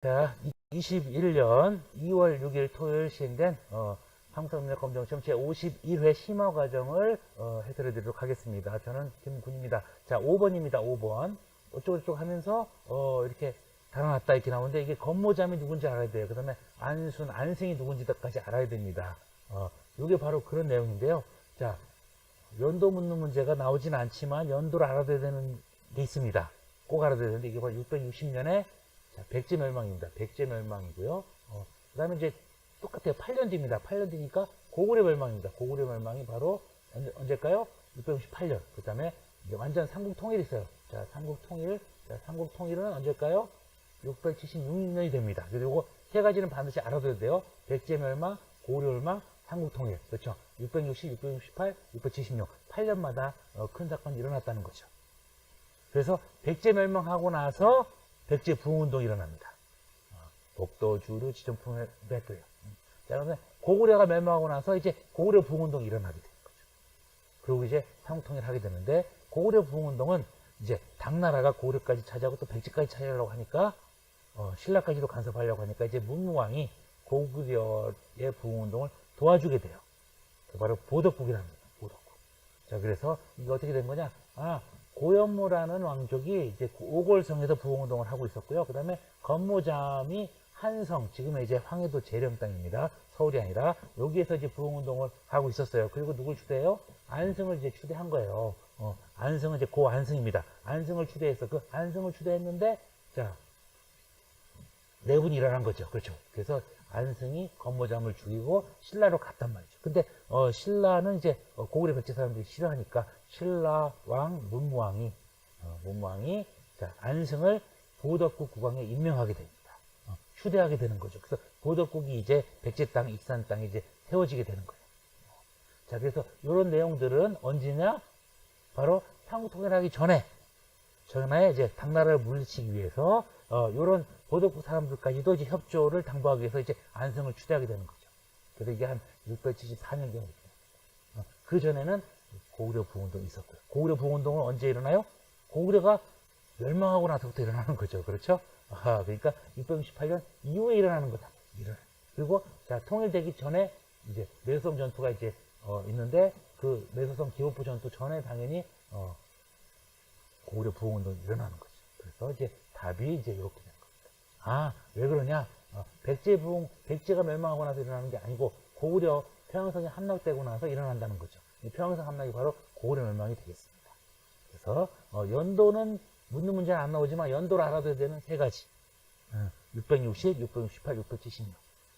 자, 21년 2월 6일 토요일 시행된 한국사업능력검정시험 제51회 심화 과정을 해드리도록 하겠습니다. 저는 김군입니다. 자, 5번입니다. 5번. 어쩌고저쩌고 하면서 이렇게 달아놨다 이렇게 나오는데 이게 건모잠이 누군지 알아야 돼요. 그 다음에 안승이 누군지까지 알아야 됩니다. 이게 바로 그런 내용인데요. 자, 연도 묻는 문제가 나오진 않지만 연도를 알아둬야 되는 게 있습니다. 꼭 알아둬야 되는데 이게 바로 660년에 자, 백제 멸망입니다. 백제 멸망이고요. 그 다음에 이제 똑같아요. 8년 뒤입니다. 8년 뒤니까 고구려 멸망입니다. 고구려 멸망이 바로 언제일까요? 668년. 그 다음에 이제 완전 삼국 통일이 있어요. 자, 삼국 통일. 자, 삼국 통일은 언제일까요? 676년이 됩니다. 그래서 요거 세 가지는 반드시 알아둬야 돼요. 백제 멸망, 고구려 멸망, 삼국 통일. 그렇죠? 660, 668, 676. 8년마다 큰 사건이 일어났다는 거죠. 그래서 백제 멸망하고 나서 백제 부흥운동이 일어납니다. 독도, 주류, 지정풍을 맺고요. 자, 그러면 고구려가 멸망하고 나서 이제 고구려 부흥운동이 일어나게 되는 거죠. 그리고 이제 삼국통일을 하게 되는데 고구려 부흥운동은 이제 당나라가 고구려까지 차지하고 또 백제까지 차지하려고 하니까 신라까지도 간섭하려고 하니까 이제 문무왕이 고구려의 부흥운동을 도와주게 돼요. 바로 보덕국이랍니다. 보덕국. 자, 그래서 이게 어떻게 된 거냐? 고현무라는 왕족이 이제 오골성에서 부흥운동을 하고 있었고요. 그 다음에 건모잠이 한성, 지금의 이제 황해도 재령 땅입니다. 서울이 아니라 여기에서 이제 부흥운동을 하고 있었어요. 그리고 누굴 추대해요? 안승을 이제 추대한 거예요. 안승은 이제 고안승입니다. 안승을 추대해서 그 안승을 추대했는데 자, 내분이 일어난 거죠. 그렇죠. 그래서 안승이 건모잠을 죽이고 신라로 갔단 말이죠. 근데 신라는 이제 고구려 백제 사람들이 싫어하니까 신라 왕 문무왕이 자, 안승을 보덕국 국왕에 임명하게 됩니다. 추대하게 되는 거죠. 그래서 보덕국이 이제 백제 땅, 익산 땅에 이제 세워지게 되는 거예요. 자, 그래서 이런 내용들은 언제냐? 바로 삼국통일하기 전에 이제 당나라를 물리치기 위해서 이런 보덕국 사람들까지도 이제 협조를 당부하기 위해서 이제 안승을 추대하게 되는 거죠. 그래서 이게 한 674년경이에요. 그 전에는 고구려 부흥운동이 있었고요. 고구려 부흥운동은 언제 일어나요? 고구려가 멸망하고 나서부터 일어나는 거죠. 그렇죠? 그러니까 668년 이후에 일어나는 거다. 그리고 자, 통일되기 전에 이제 매소성 전투가 이제 있는데 그 매소성 기원부 전투 전에 당연히 고구려 부흥운동이 일어나는 거죠. 그래서 이제 답이 이제 이렇게 되는 겁니다. 왜 그러냐? 백제가 멸망하고 나서 일어나는 게 아니고 고구려 평양성이 함락되고 나서 일어난다는 거죠. 이 평양성 함락이 바로 고구려 멸망이 되겠습니다. 그래서 연도는 묻는 문제는 안 나오지만 연도를 알아둬야 되는 세 가지. 660, 668, 676.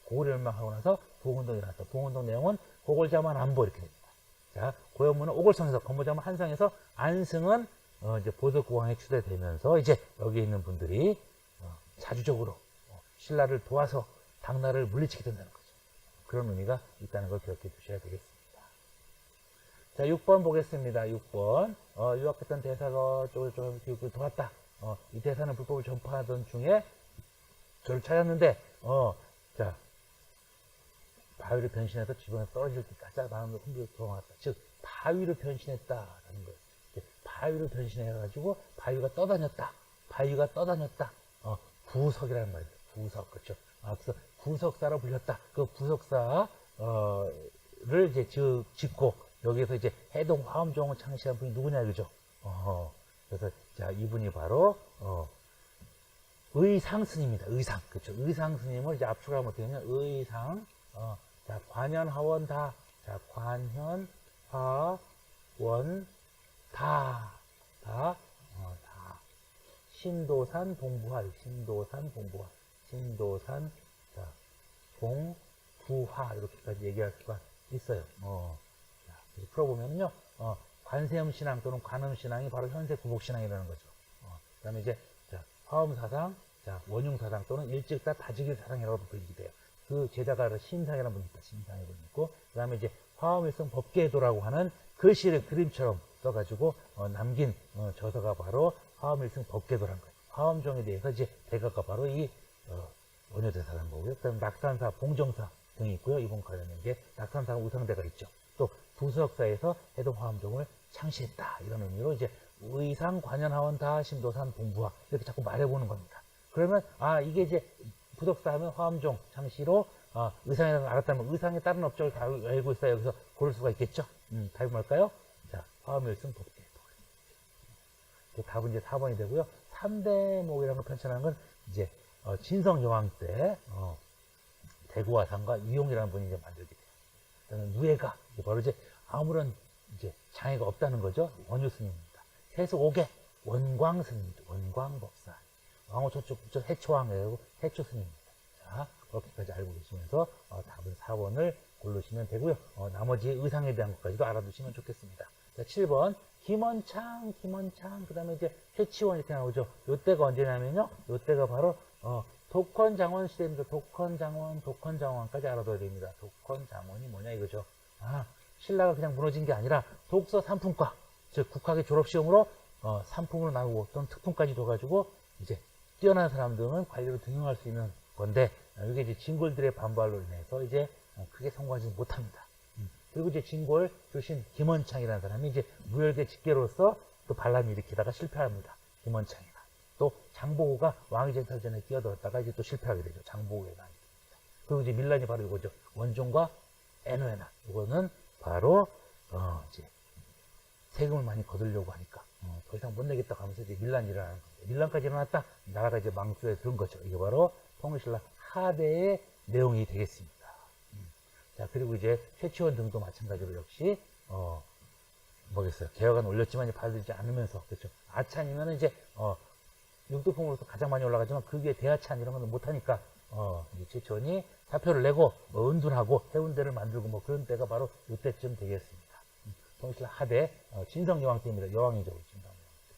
고구려 멸망하고 나서 부흥운동이 일어났다. 부흥운동 내용은 고골자만 안보 이렇게 됩니다. 자, 고현무는 오골성에서, 건모자만 한성에서, 안승은 이제 보덕국왕에 추대되면서 이제 여기 있는 분들이 자주적으로 신라를 도와서 당나라를 물리치게 된다는 거죠. 그런 의미가 있다는 걸 기억해 두셔야 되겠습니다. 자, 6번 보겠습니다. 6번. 유학했던 대사가 좀 교육을 도왔다. 이 대사는 불법을 전파하던 중에 저를 찾았는데, 자, 바위로 변신해서 주변에 떨어질 때까지 마음을 흔들어 들어왔다. 즉, 바위로 변신했다라는 거예요. 바위로 변신해가지고 바위가 떠다녔다. 바위가 떠다녔다. 부석이라는 말이에요. 부석, 그렇죠. 그래서 부석사로 불렸다. 그 부석사를 이제 짓고 여기에서 이제 해동 화엄종을 창시한 분이 누구냐, 그죠? 그래서 자, 이분이 바로 의상스님입니다. 의상, 그렇죠. 의상스님을 이제 압축하면 어떻게 되냐? 의상, 자, 관현하원다. 자, 관현하원다. 다. 신도산 봉부화. 신도산, 자, 봉부화. 이렇게까지 얘기할 수가 있어요. 자, 풀어보면요. 관세음신앙 또는 관음신앙이 바로 현세 구복신앙이라는 거죠. 그 다음에 이제, 자, 화엄사상, 자, 원흉사상 또는 일찍다 다직일사상이라고 불리게 돼요. 그 제자가 심상이라는 분이 있다. 심상이 분이 있고, 그 다음에 이제 화엄일성 법계도라고 하는 글씨를 그림처럼 써가지고 남긴 저서가 바로 화엄일성 법계도라는 거예요. 화엄종에 대해서 이제 대가가 바로 이 원효대사라는 거고요. 그 다음에 낙산사, 봉정사 등이 있고요. 이번 관련된 게 낙산사 우상대가 있죠. 또 부석사에서 해동화엄종을 창시했다. 이런 의미로 이제 의상, 관현하원, 다, 신도산, 봉부화 이렇게 자꾸 말해보는 겁니다. 그러면, 이게 이제 부덕사 하면 화엄종, 장시로, 의상이라는 걸 알았다면 의상에 다른 업적을 다 알고 있어야 여기서 고를 수가 있겠죠? 답이 뭘까요? 자, 화엄일승 독대. 답은 이제 4번이 되고요. 3대목이라는 걸 편찬하는 건 이제, 진성여왕 때, 대구와 상과 유용이라는 분이 이제 만들게 돼요. 그다음에 누에가, 바로 이제 아무런 이제 장애가 없다는 거죠. 원유 스님입니다. 해수 5개, 원광 스님입니다. 원광법사. 왕호 초축 해초왕이라고 해초 스님입니다. 자, 그렇게까지 알고 계시면서 답은 4번을 고르시면 되고요. 나머지 의상에 대한 것까지도 알아두시면 좋겠습니다. 자, 7번. 김원창, 그 다음에 이제 최치원 이렇게 나오죠. 요때가 언제냐면요. 요때가 바로, 독헌장원 시대입니다. 독헌장원까지 알아둬야 됩니다. 독헌장원이 뭐냐 이거죠. 신라가 그냥 무너진 게 아니라 독서 3품과, 즉 국학의 졸업시험으로 삼품으로 나누고 또는 특품까지 둬가지고 이제 뛰어난 사람들은 관리로 등용할 수 있는 건데, 이게 이제 진골들의 반발로 인해서 이제 크게 성공하지 못합니다. 그리고 이제 진골 출신 김원창이라는 사람이 이제 무열계 직계로서 또 반란을 일으키다가 실패합니다. 김원창이나. 또 장보고가 왕위 쟁탈전에 끼어들었다가 이제 또 실패하게 되죠. 장보고의 난입니다. 그리고 이제 밀란이 바로 이거죠. 원종과 애노애난. 이거는 바로 이제 세금을 많이 거두려고 하니까 더 이상 못 내겠다고 하면서 이제 밀란이 일어나는 거죠. 밀란까지 일어났다. 나라가 이제 망수에 들은 거죠. 이게 바로 통일신라 하대의 내용이 되겠습니다. 자, 그리고 이제 최치원 등도 마찬가지로 역시 뭐겠어요. 개혁안 올렸지만 이제 받아들이지 않으면서, 그렇죠. 아찬이면 이제 육두품으로서 가장 많이 올라가지만 그게 대하찬 이런 건 못하니까 이제 최치원이 사표를 내고 은둔하고 해운대를 만들고 뭐 그런 때가 바로 이때쯤 되겠습니다. 통일신라 하대 진성여왕 때입니다. 여왕이죠, 진성여왕 때.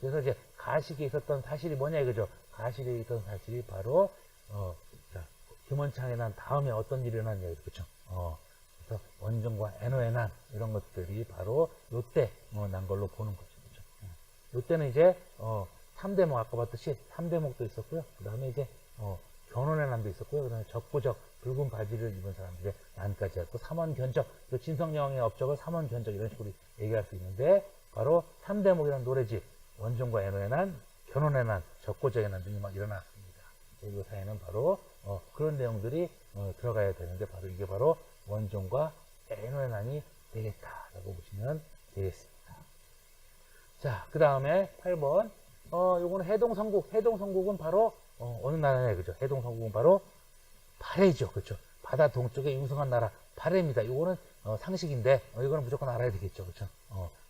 그래서 이제 가식에 있었던 사실이 뭐냐 이거죠. 가식에 있던 사실이 바로 자, 김원창의 난 다음에 어떤 일이 일어났냐, 그렇죠. 그래서 원종과 애노의 난 이런 것들이 바로 요때 난 걸로 보는 거죠, 그렇죠. 요때는 이제 3대목 아까 봤듯이 3대목도 있었고요. 그 다음에 이제 견혼의 난도 있었고요. 그 다음에 적부적 붉은 바지를 입은 사람들의 난까지 했고, 삼원견적, 진성여왕의 업적을 삼원견적 이런 식으로 얘기할 수 있는데, 바로 3대목이라는 노래집, 원종과 애노의 난, 견혼의 난, 적부적의 난 등이 막 일어났습니다. 이 사회는 바로 그런 내용들이 들어가야 되는데, 바로 이게 바로 원종과 애노의 난이 되겠다라고 보시면 되겠습니다. 자, 그 다음에 8번. 요거는 해동성국. 해동성국은 바로 어느 나라냐, 그죠? 해동성국은 바로 발해죠, 그렇죠? 바다 동쪽에 융성한 나라 발해입니다. 요거는 상식인데 이거는 무조건 알아야 되겠죠, 그렇죠?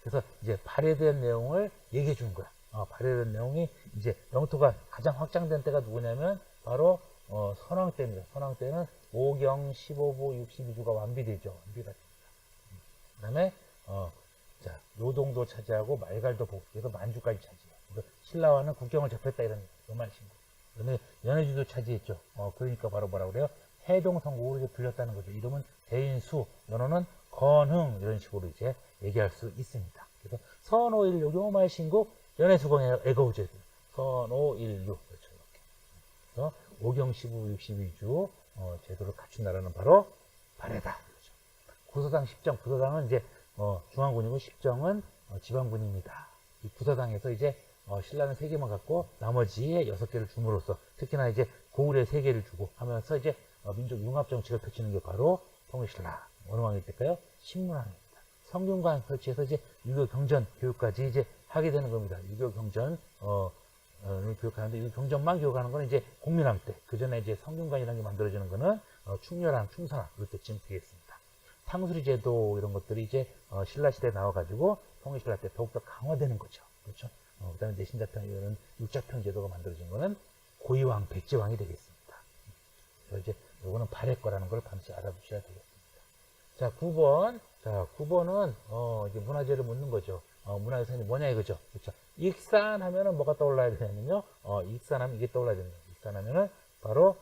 그래서 이제 발해에 대한 내용을 얘기해 주는 거야. 발해에 대한 내용이 이제 영토가 가장 확장된 때가 누구냐면 바로 선왕 때입니다. 선왕 때는 5경 15부 62주가 완비되죠. 완비가 됩니다. 그 다음에 자, 요동도 차지하고 말갈도 복수해서 만주까지 차지해요. 그래서 신라와는 국경을 접했다 이런 요만 신고. 그다음에 연해주도 차지했죠. 그러니까 바로 뭐라 그래요? 해동성국으로 이제 불렸다는 거죠. 이름은 대인수, 연호는 건흥 이런 식으로 이제 얘기할 수 있습니다. 그래서 선오일육 요말 신국 연해수공의 애거우제 선오일육 그렇죠. 이렇게. 그래서 5경 15, 62주 제도를 갖춘 나라는 바로 발해다. 그렇죠. 구서당, 십정, 구서당은 이제 중앙군이고 십정은 지방군입니다. 이 구서당에서 이제 신라는 3개만 갖고 나머지의 6개를 줌으로써 특히나 이제 고을에 3개를 주고 하면서 이제 민족 융합 정책을 펼치는 게 바로 통일신라. 어느 왕일 때일까요? 신문왕입니다. 성균관 설치해서 이제 유교 경전 교육까지 이제 하게 되는 겁니다. 유교 경전 을 교육하는데 이 경전만 교육하는 거는 이제 공민왕 때. 그 전에 이제 성균관이라는 게 만들어지는 거는 충렬왕, 충선왕 이럴 때쯤 되겠습니다. 상수리 제도 이런 것들이 이제 신라 시대에 나와가지고 통일신라 때 더욱더 강화되는 거죠. 그렇죠? 그 다음에 내신자평 이런 육자평 제도가 만들어진 거는 고이왕, 백제왕이 되겠습니다. 그래서 이제 요거는 발해 거라는 걸 반드시 알아두셔야 되겠습니다. 자, 9번. 자, 9번은 이제 문화재를 묻는 거죠. 문화유산이 뭐냐 이거죠. 그렇죠? 익산 하면은 뭐가 떠올라야 되냐면요. 익산 하면 이게 떠올라야 됩니다. 익산 하면은 바로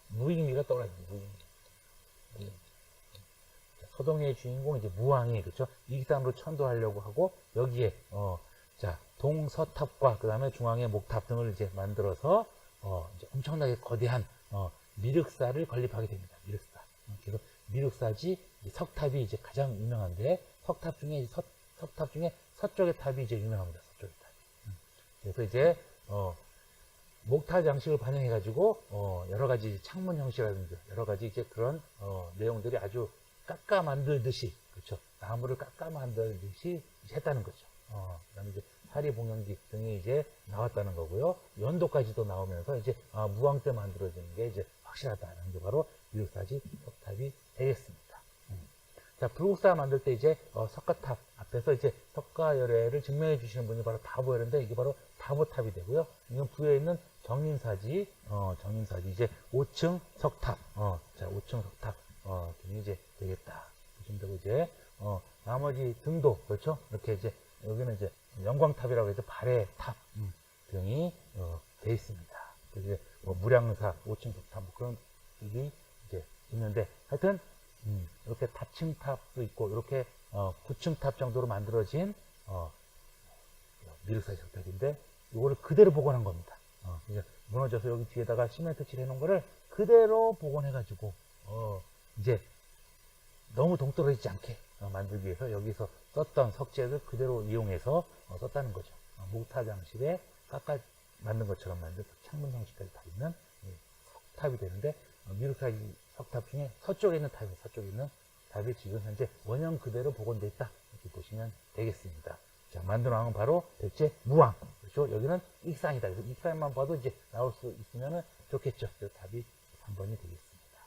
무익미가 떠올라야 됩니다. 무익미. 서동의 주인공 이제 무왕이 그렇죠. 익산으로 천도하려고 하고 여기에 자, 동서탑과 그 다음에 중앙의 목탑 등을 이제 만들어서 이제 엄청나게 거대한 미륵사를 건립하게 됩니다. 미륵사. 그래서 미륵사지 석탑이 이제 가장 유명한데 석탑 중에 서쪽의 탑이 이제 유명합니다. 서쪽의 탑. 그래서 이제 목탑 양식을 반영해가지고 여러 가지 창문 형식이라든지 여러 가지 이제 그런 내용들이 아주 깎아 만들듯이 그렇죠. 나무를 깎아 만들듯이 했다는 거죠. 그다음에 이제 사리 봉연기 등이 이제 나왔다는 거고요. 연도까지도 나오면서 이제 무왕 때 만들어지는 게 이제 확실하다는 게 바로 미륵사지 석탑이 되겠습니다. 자, 불국사 만들 때 이제 석가탑 앞에서 이제 석가열애를 증명해 주시는 분이 바로 다보열인데 이게 바로 다보탑이 되고요. 이건 부에 있는 정림사지, 정림사지 이제 5층 석탑, 자 5층 석탑 등이 이제 되겠다. 보시면 되고 이제 나머지 등도 그렇죠. 이렇게 이제 여기는 이제 영광탑이라고 해서 발의 탑 등이 돼 있습니다. 그래서 이제 무량사 5층 석탑 뭐 그런 일이 이제 있는데 하여튼. 이렇게 다층 탑도 있고 이렇게 9층 탑 정도로 만들어진 미륵사지 석탑인데 이거를 그대로 복원한 겁니다. 이제 무너져서 여기 뒤에다가 시멘트 칠 해놓은 거를 그대로 복원해 가지고 이제 너무 동떨어지지 않게 만들기 위해서 여기서 썼던 석재를 그대로 이용해서 썼다는 거죠. 목탑 양식에 깎아 만든 것처럼 만든 창문 형식까지 다 있는 석탑이 되는데 미륵사지 석탑 중에 서쪽에 있는 탑이 서쪽에 있는 탑이 지금 현재 원형 그대로 복원되어 있다 이렇게 보시면 되겠습니다. 자, 만든 왕은 바로 대체 무왕. 그렇죠? 여기는 익산이다. 그래서 익산만 봐도 이제 나올 수 있으면 좋겠죠. 그 답이 3번이 되겠습니다.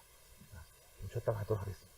좀 쉬었다가 하도록 하겠습니다.